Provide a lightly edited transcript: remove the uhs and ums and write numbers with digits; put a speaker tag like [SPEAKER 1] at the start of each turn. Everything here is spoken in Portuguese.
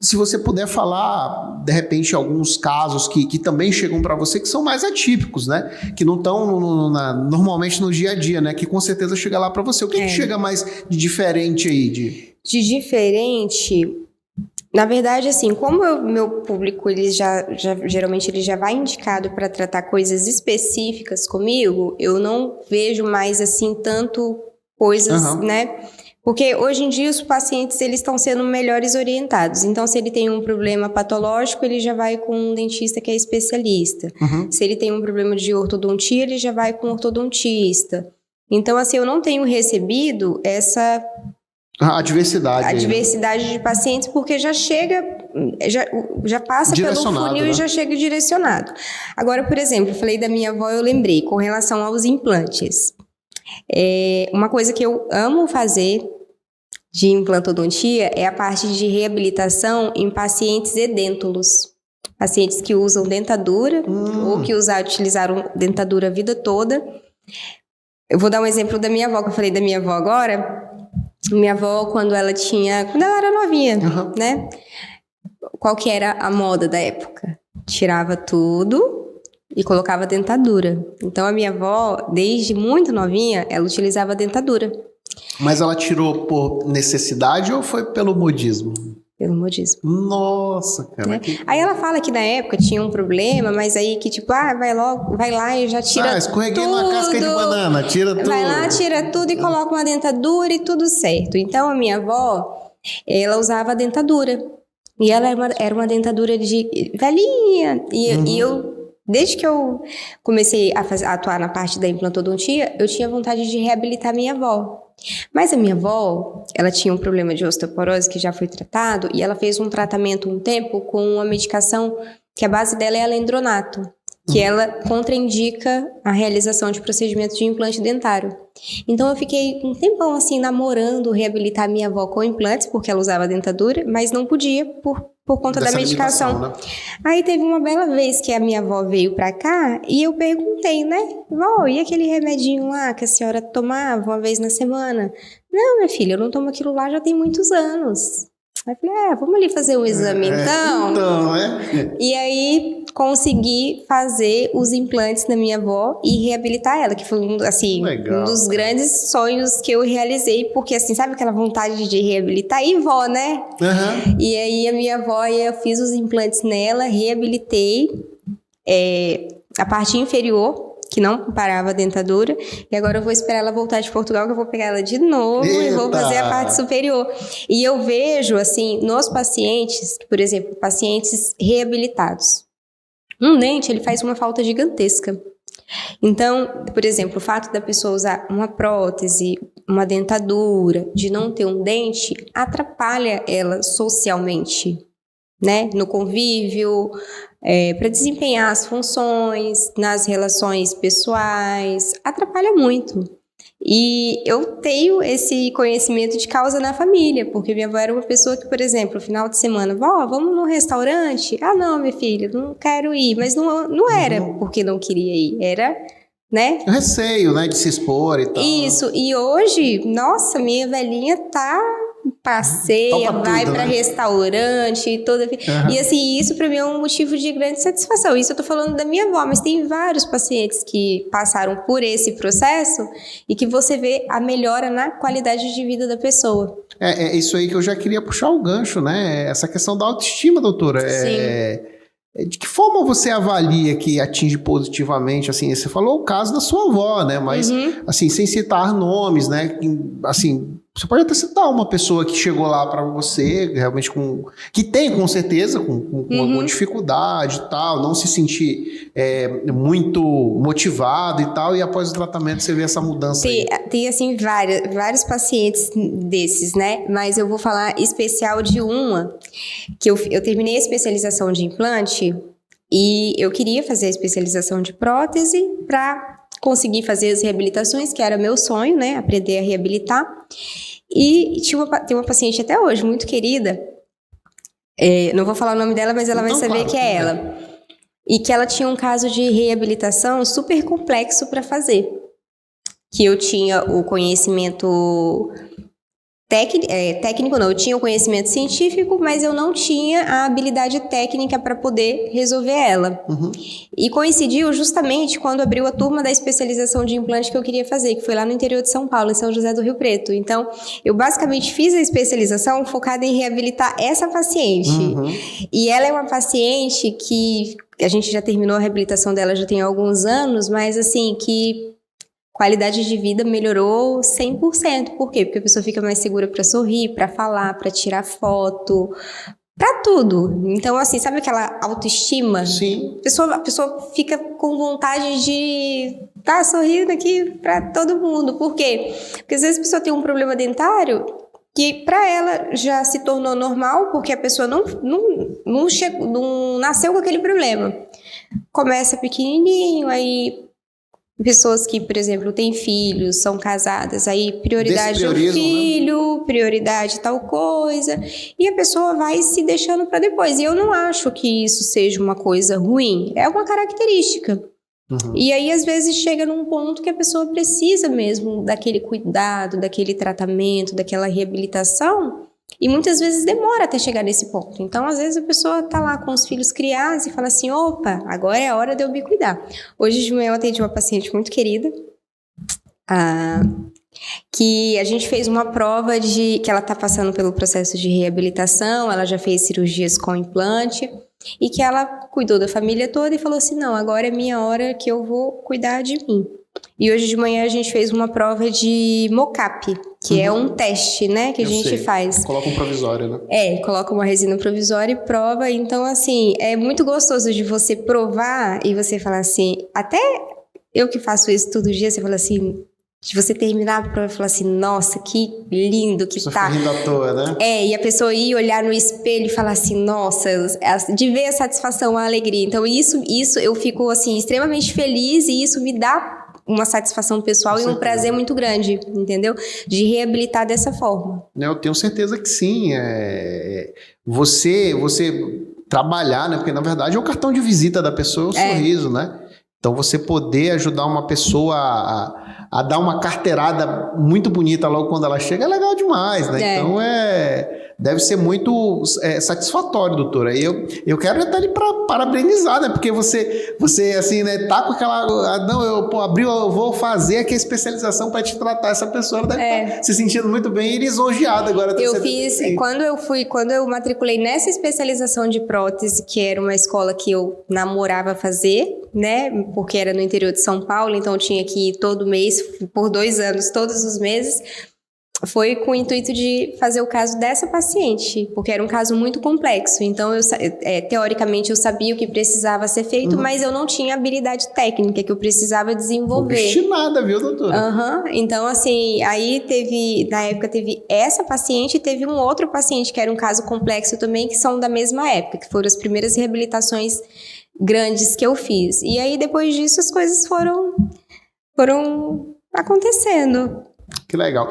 [SPEAKER 1] se você puder falar, de repente, alguns casos que também chegam para você que são mais atípicos, né? Que não estão normalmente no dia a dia, né? Que com certeza chega lá para você. O que chega mais de diferente aí?
[SPEAKER 2] De diferente... Na verdade, assim, como meu público, ele geralmente ele já vai indicado para tratar coisas específicas comigo, eu não vejo mais, assim, tanto coisas, né? Porque hoje em dia os pacientes, eles estão sendo melhores orientados. Então, se ele tem um problema patológico, ele já vai com um dentista que é especialista. Se ele tem um problema de ortodontia, ele já vai com um ortodontista. Então, assim, eu não tenho recebido essa...
[SPEAKER 1] A diversidade.
[SPEAKER 2] A diversidade de pacientes, porque já chega, já passa pelo funil, né? E já chega direcionado. Agora, por exemplo, eu falei da minha avó, eu lembrei, com relação aos implantes. Uma coisa que eu amo fazer de implantodontia é a parte de reabilitação em pacientes edêntulos. Pacientes que usam dentadura ou que utilizaram dentadura a vida toda. Eu vou dar um exemplo da minha avó, que eu falei da minha avó agora. Minha avó, quando ela era novinha, né? Qual que era a moda da época? Tirava tudo e colocava dentadura. Então, a minha avó, desde muito novinha, ela utilizava dentadura.
[SPEAKER 1] Mas ela tirou por necessidade ou foi pelo modismo?
[SPEAKER 2] Pelo modismo.
[SPEAKER 1] Nossa, cara.
[SPEAKER 2] Né? Aí ela fala que na época tinha um problema, mas aí que tipo, vai lá e já tira
[SPEAKER 1] escorreguei
[SPEAKER 2] tudo.
[SPEAKER 1] Numa casca de banana, tira tudo.
[SPEAKER 2] Vai lá, tira tudo e coloca uma dentadura e tudo certo. Então a minha avó, ela usava a dentadura. E ela era uma dentadura de velhinha. E eu, desde que eu comecei a atuar na parte da implantodontia, eu tinha vontade de reabilitar minha avó. Mas a minha avó, ela tinha um problema de osteoporose que já foi tratado e ela fez um tratamento um tempo com uma medicação que a base dela é alendronato, que ela contraindica a realização de procedimentos de implante dentário. Então eu fiquei um tempão assim namorando reabilitar minha avó com implantes, porque ela usava dentadura, mas não podia por conta da medicação. Né? Aí teve uma bela vez que a minha avó veio pra cá e eu perguntei, né? Vó, e aquele remedinho lá que a senhora tomava uma vez na semana? Não, minha filha, eu não tomo aquilo lá já tem muitos anos. Aí eu falei, vamos ali fazer um exame então. E aí consegui fazer os implantes na minha avó e reabilitar ela, que foi um dos grandes sonhos que eu realizei, porque assim, sabe aquela vontade de reabilitar? E vó, né? E aí a minha avó, eu fiz os implantes nela, reabilitei a parte inferior, que não parava a dentadura, e agora eu vou esperar ela voltar de Portugal, que eu vou pegar ela de novo e vou fazer a parte superior. E eu vejo, assim, nos pacientes, por exemplo, pacientes reabilitados, um dente, ele faz uma falta gigantesca. Então, por exemplo, o fato da pessoa usar uma prótese, uma dentadura, de não ter um dente, atrapalha ela socialmente, né? No convívio, para desempenhar as funções, nas relações pessoais, atrapalha muito. E eu tenho esse conhecimento de causa na família, porque minha avó era uma pessoa que, por exemplo, no final de semana, vó, vamos num restaurante? Ah, não, minha filha, não quero ir. Mas não era porque não queria ir, era, né?
[SPEAKER 1] O receio, né, de se expor e tal.
[SPEAKER 2] Isso, e hoje, nossa, minha velhinha passeia, vai para restaurante e toda. E assim, isso para mim é um motivo de grande satisfação. Isso eu tô falando da minha avó, mas tem vários pacientes que passaram por esse processo e que você vê a melhora na qualidade de vida da pessoa.
[SPEAKER 1] É isso aí que eu já queria puxar o gancho, né? Essa questão da autoestima, doutora.
[SPEAKER 2] Sim.
[SPEAKER 1] De que forma você avalia que atinge positivamente, assim, você falou o caso da sua avó, né, mas, assim, sem citar nomes, né, assim, você pode até citar uma pessoa que chegou lá para você, realmente que tem, com certeza, com alguma dificuldade e tal, não se sentir muito motivado e tal, e após o tratamento você vê essa mudança
[SPEAKER 2] tem assim, vários pacientes desses, né, mas eu vou falar especial de uma, que eu terminei a especialização de implante e eu queria fazer a especialização de prótese para conseguir fazer as reabilitações, que era meu sonho, né, aprender a reabilitar. E tem uma paciente até hoje, muito querida, não vou falar o nome dela, mas ela vai saber que é ela. E que ela tinha um caso de reabilitação super complexo para fazer. Que eu tinha o conhecimento técnico não, eu tinha o conhecimento científico, mas eu não tinha a habilidade técnica para poder resolver ela. E coincidiu justamente quando abriu a turma da especialização de implante que eu queria fazer, que foi lá no interior de São Paulo, em São José do Rio Preto. Então, eu basicamente fiz a especialização focada em reabilitar essa paciente. E ela é uma paciente que a gente já terminou a reabilitação dela já tem alguns anos, mas assim, que qualidade de vida melhorou 100%. Por quê? Porque a pessoa fica mais segura para sorrir, para falar, para tirar foto, para tudo. Então, assim, sabe aquela autoestima?
[SPEAKER 1] Sim.
[SPEAKER 2] A pessoa fica com vontade de estar sorrindo aqui para todo mundo. Por quê? Porque às vezes a pessoa tem um problema dentário que para ela já se tornou normal, porque a pessoa não nasceu com aquele problema. Começa pequenininho, aí pessoas que, por exemplo, têm filhos, são casadas, aí prioridade do filho, né? Prioridade tal coisa, e a pessoa vai se deixando para depois. E eu não acho que isso seja uma coisa ruim, é uma característica. E aí, às vezes, chega num ponto que a pessoa precisa mesmo daquele cuidado, daquele tratamento, daquela reabilitação, e muitas vezes demora até chegar nesse ponto. Então, às vezes, a pessoa tá lá com os filhos criados e fala assim, opa, agora é a hora de eu me cuidar. Hoje de manhã eu atendi uma paciente muito querida, que a gente fez uma prova que ela tá passando pelo processo de reabilitação, ela já fez cirurgias com implante, e que ela cuidou da família toda e falou assim, não, agora é minha hora que eu vou cuidar de mim. E hoje de manhã a gente fez uma prova de mocap, que é um teste, né, que a gente faz.
[SPEAKER 1] Coloca um provisório, né?
[SPEAKER 2] Coloca uma resina provisória e prova. Então, assim, é muito gostoso de você provar e você falar assim, até eu que faço isso todo dia, você fala assim, de você terminar a prova e falar assim, nossa, que lindo que
[SPEAKER 1] Você
[SPEAKER 2] tá.
[SPEAKER 1] Você rindo à toa, né?
[SPEAKER 2] E a pessoa ir olhar no espelho e falar assim, nossa, de ver a satisfação, a alegria. Então, isso eu fico, assim, extremamente feliz e isso me dá uma satisfação pessoal e um prazer muito grande, entendeu? De reabilitar dessa forma.
[SPEAKER 1] Eu tenho certeza que sim. Você trabalhar, né? Porque, na verdade, é o cartão de visita da pessoa, é o sorriso, né? Então, você poder ajudar uma pessoa a dar uma carteirada muito bonita logo quando ela chega é legal demais, né? Então, deve ser muito satisfatório, doutora. E eu quero até lhe parabenizar, né? Porque você assim, né? Tá com aquela... Não, eu vou fazer aqui a especialização para te tratar. Essa pessoa deve estar se sentindo muito bem e lisonjeada agora.
[SPEAKER 2] Eu fiz... Quando eu matriculei nessa especialização de prótese, que era uma escola que eu namorava fazer, né? Porque era no interior de São Paulo, então eu tinha que ir todo mês, por 2 anos, todos os meses. Foi com o intuito de fazer o caso dessa paciente, porque era um caso muito complexo. Então, teoricamente, eu sabia o que precisava ser feito, mas eu não tinha habilidade técnica que eu precisava desenvolver.
[SPEAKER 1] Não nada, viu, doutora?
[SPEAKER 2] Então, assim, aí na época teve essa paciente e teve um outro paciente que era um caso complexo também, que são da mesma época, que foram as primeiras reabilitações grandes que eu fiz. E aí, depois disso, as coisas foram acontecendo.
[SPEAKER 1] Que legal.